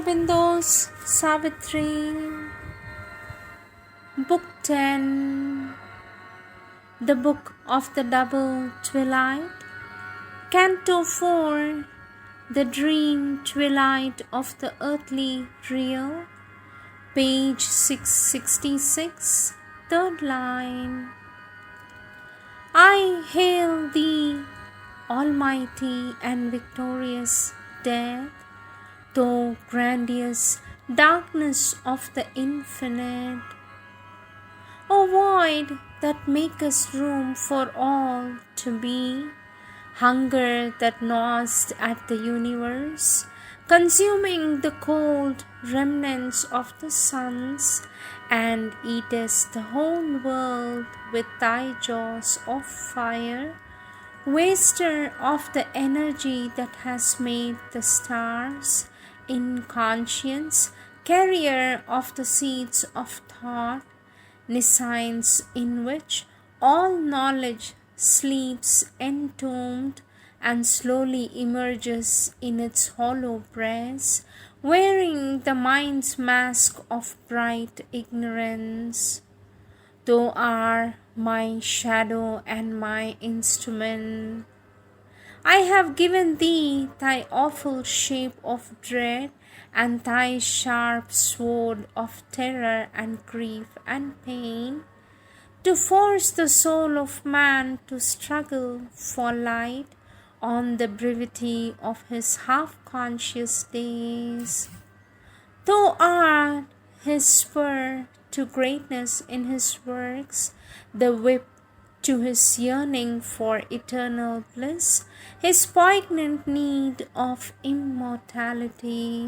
Aurobindo's Savitri. Book 10. The Book of the Double Twilight. Canto 4. The Dream Twilight of the Earthly Real. Page 666, third line. I hail thee, almighty and victorious death, thou grandiose darkness of the infinite. O void that makest room for all to be, hunger that gnawest at the universe, consuming the cold remnants of the suns, and eatest the whole world with thy jaws of fire, waster of the energy that has made the stars, inconscience, carrier of the seeds of thought, nescience in which all knowledge sleeps entombed and slowly emerges in its hollow breast, wearing the mind's mask of bright ignorance. Thou art my shadow and my instrument. I have given thee thy awful shape of dread and thy sharp sword of terror and grief and pain, to force the soul of man to struggle for light on the brevity of his half-conscious days. Thou art his spur to greatness in his works, the whip to his yearning for eternal bliss, his poignant need of immortality.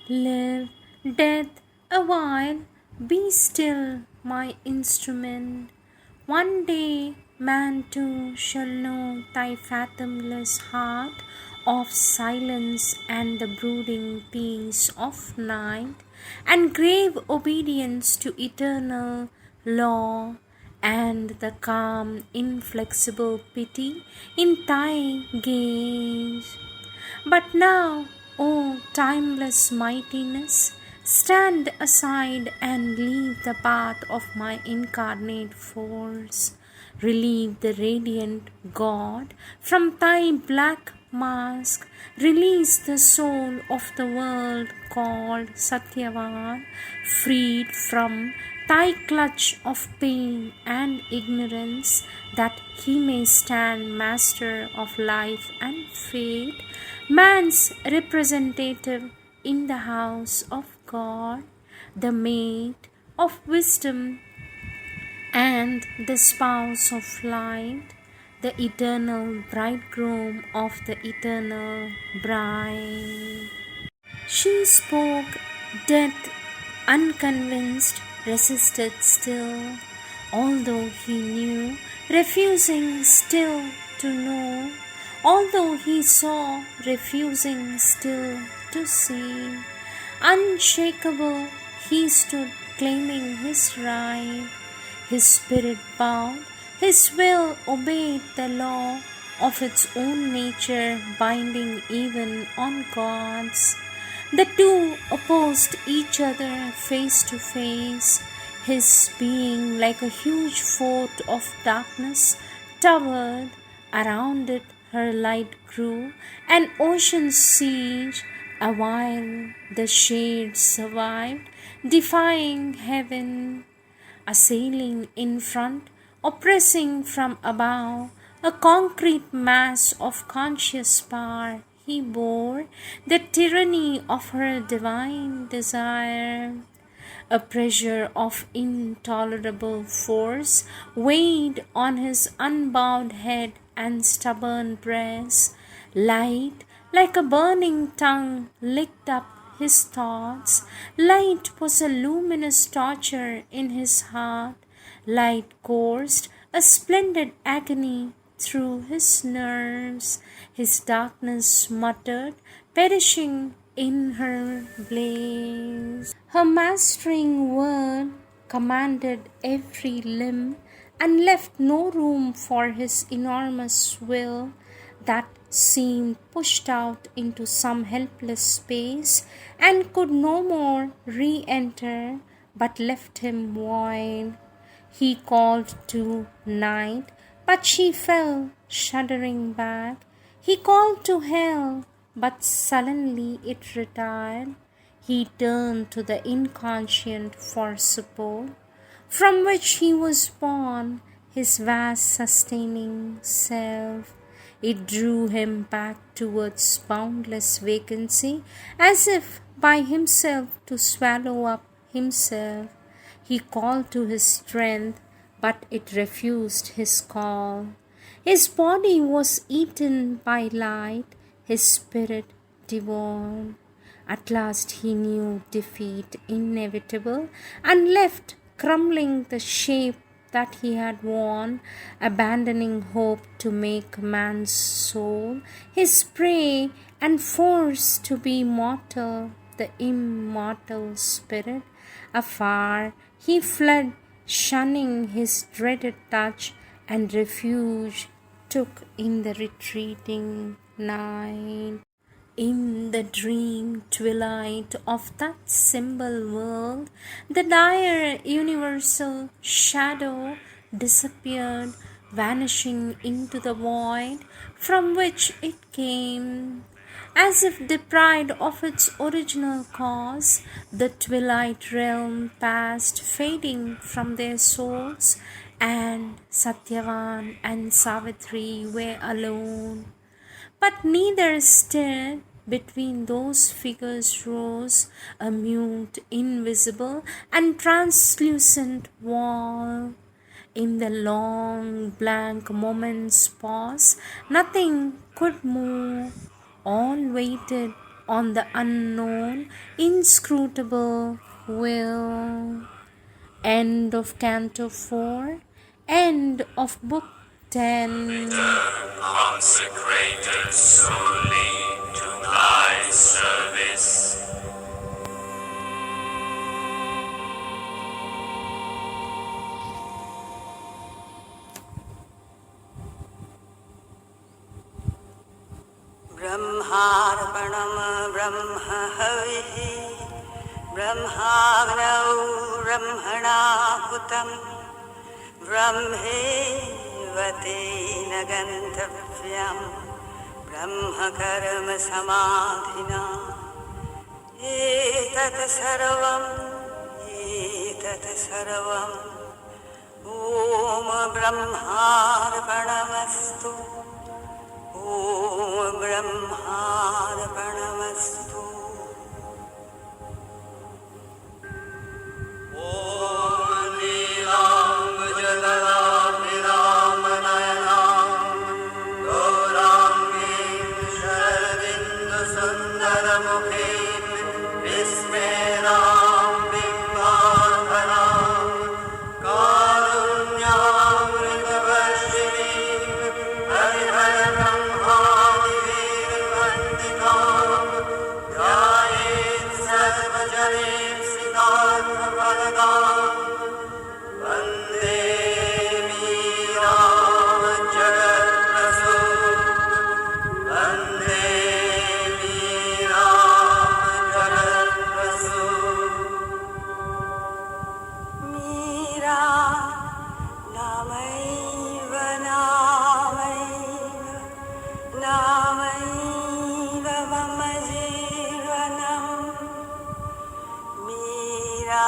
Live, death, awhile, be still, my instrument. One day man too shall know thy fathomless heart of silence and the brooding peace of night, and grave obedience to eternal law, and the calm inflexible pity in thy gaze. But now, O timeless mightiness, stand aside and leave the path of my incarnate force. Relieve the radiant God from thy black mask. Release the soul of the world called Satyavan, freed from thy clutch of pain and ignorance, that he may stand master of life and fate, man's representative in the house of God, the mate of wisdom and the spouse of light, the eternal bridegroom of the eternal bride. She spoke, death, unconvinced, resisted still, although he knew, refusing still to know, although he saw, refusing still to see. Unshakable, he stood claiming his right. His spirit bowed, his will obeyed the law of its own nature, binding even on gods. The two opposed each other face to face. His being, like a huge fort of darkness, towered. Around it her light grew, an ocean's siege. Awhile the shade survived, defying heaven. Assailing in front, oppressing from above, a concrete mass of conscious power, he bore the tyranny of her divine desire. A pressure of intolerable force weighed on his unbowed head and stubborn breast. Light, like a burning tongue, licked up his thoughts. Light was a luminous torture in his heart. Light coursed a splendid agony through his nerves. His darkness muttered, perishing in her blaze. Her mastering word commanded every limb and left no room for his enormous will, that seemed pushed out into some helpless space and could no more re-enter, but left him void. He called to night, but she fell shuddering back. He called to hell, but sullenly it retired. He turned to the inconscient for support, from which he was born, his vast sustaining self. It drew him back towards boundless vacancy, as if by himself to swallow up himself. He called to his strength, but it refused his call. His body was eaten by light, his spirit devoured. At last he knew defeat inevitable and left crumbling the shape that he had worn, abandoning hope to make man's soul his prey and forced to be mortal, the immortal spirit. Afar he fled, shunning his dreaded touch, and refuge took in the retreating night. In the dream twilight of that symbol world, the dire universal shadow disappeared, vanishing into the void from which it came. As if deprived of its original cause, the twilight realm passed, fading from their souls, and Satyavan and Savitri were alone. But neither stirred. Between those figures rose a mute, invisible, and translucent wall. In the long, blank moment's pause, nothing could move. All waited on the unknown, inscrutable will. End of Canto 4. End of Book 10. Consecrated solely to thy service. ब्रह्मार्पणं ब्रह्म हविः ब्रह्माग्नौ ब्रह्मणाहुतं ब्रह्मेवतेन गन्तव्यं ब्रह्मकर्म समाधिना एतत् सर्वम् ॐ ब्रह्मार्पणमस्तु ॐ ब्रह्मार्पणमस्तु ॐ नीलाम्बुजगदाभिरामनयनां गौराङ्गीं शरदिन्दुसुन्दरमुखे विस्मयनां बिम्बार्पणां कारुण्यामृतवर्षिणीं हरिहरब्रह्मादिवीरवन्दितां ध्यायेत् सर्वजनेप्सितार्थफलदां वन्दे मीरां जगत्प्रसूं वन्दे मीरां जगत्प्रसूं मीरा नामैव मम जीवनम् मीरा